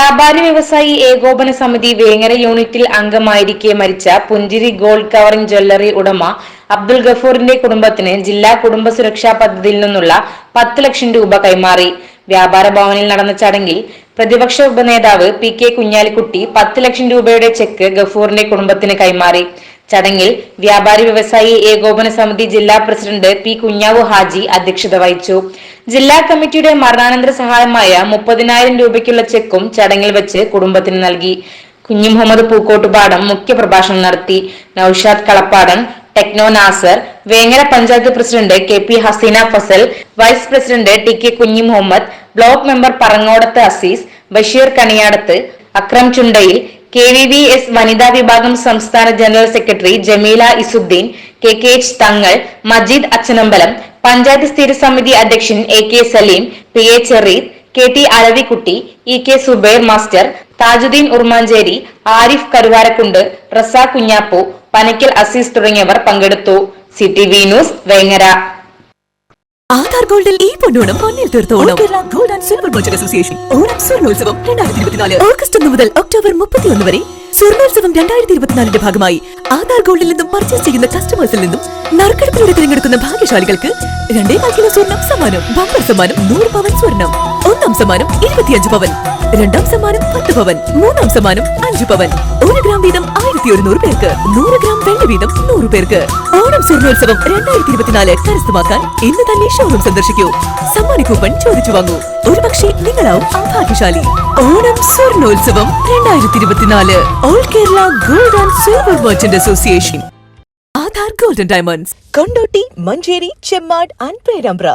വ്യാപാരി വ്യവസായി ഏകോപന സമിതി വേങ്ങര യൂണിറ്റിൽ അംഗമായിരിക്കെ മരിച്ച പുഞ്ചിരി ഗോൾഡ് കവറിംഗ് ജ്വല്ലറി ഉടമ അബ്ദുൽ ഗഫൂറിന്റെ കുടുംബത്തിന് ജില്ലാ കുടുംബ സുരക്ഷാ പദ്ധതിയിൽ നിന്നുള്ള 10 ലക്ഷം രൂപ കൈമാറി. വ്യാപാര ഭവനിൽ നടന്ന ചടങ്ങിൽ പ്രതിപക്ഷ ഉപനേതാവ് പി.കെ. കുഞ്ഞാലിക്കുട്ടി 10 ലക്ഷം രൂപയുടെ ചെക്ക് ഗഫൂറിന്റെ കുടുംബത്തിന് കൈമാറി. ചടങ്ങിൽ വ്യാപാരി വ്യവസായി ഏകോപന സമിതി ജില്ലാ പ്രസിഡന്റ് പി. കുഞ്ഞാവു ഹാജി അധ്യക്ഷത വഹിച്ചു. ജില്ലാ കമ്മിറ്റിയുടെ മരണാനന്തര സഹായമായ 30,000 രൂപയ്ക്കുള്ള ചെക്കും ചടങ്ങിൽ വെച്ച് കുടുംബത്തിന് നൽകി. കുഞ്ഞി മുഹമ്മദ് പൂക്കോട്ടുപാടം മുഖ്യപ്രഭാഷണം നടത്തി. Noushad Kalappadan, techno Nasar, Vengara panchayat president K P. Haseena Fasal, vice president T K. Kunhi Muhammad, block member Parangodath Azeez, Basheer Kaniyadath, Akram Chundayil, K V V E S വനിതാ വിഭാഗം സംസ്ഥാന general secretary Jameela Izzuddeen, K K H Thangal, Majeed Achanambalam, panchayat സ്ഥിരസമിതി അധ്യക്ഷൻ A K. Saleem, P A. Chereed, K T. Alavikutty, E K. Subair master, Thajudheen Urmancheri, Arif Karuvarakundu, Raza Kunhappu, Panakkal Azeez തുടങ്ങിയവർ പങ്കെടുത്തു. CTV news Vengara. ആധാർ ഗോൾഡിൽ ഈ പൊന്നോണം പൊന്നിൽ തീർത്തോണം. Kerala gold and silver merchant association Onam സ്വർണ്ണോത്സവം 2024 ഓഗസ്റ്റ് 1 മുതൽ ഒക്ടോബർ 31 വരെ. സ്വർണ്ണോത്സവം 2024ന്റെ ഭാഗമായി ആധാർ ഗോൾഡിൽ നിന്നും പർച്ചേസ് ചെയ്യുന്ന കസ്റ്റമേഴ്സിൽ നിന്നും നറുക്കെടുപ്പിലൂടെ തിരഞ്ഞെടുക്കുന്ന ഭാഗ്യശാലികൾക്ക് 2.4 കിലോ സ്വർണം സമ്മാനം. ബമ്പർ സമ്മാനം 100 പവൻ സ്വർണം. ഒന്നാം സമ്മാനം 25 പവൻ, രണ്ടാം സമ്മാനം 10 പവൻ, മൂന്നാം സമ്മാനം 5 പവൻ. 1 ഗ്രാം വീതം 1100 പേർക്ക്, 100 ഗ്രാം വെള്ളി വീതം 100 പേർക്ക്. ഓണം സ്വർണ്ണോത്സവം 2024 കരസ്ഥമാക്കാൻ ഇന്ന് തന്നെ ഷോറൂം സന്ദർശിക്കൂ. സമ്മാന കൂപ്പൺ ചോദിച്ചു വാങ്ങൂ. ഒരുപക്ഷെ നിങ്ങളാവും ആ ഭാഗ്യശാലി. ഓണം സ്വർണ്ണോത്സവം 2024 all Kerala gold and silver merchant association. Aadhaar golden diamonds, Kondotty, Manjeri, Chemmad and Perambra.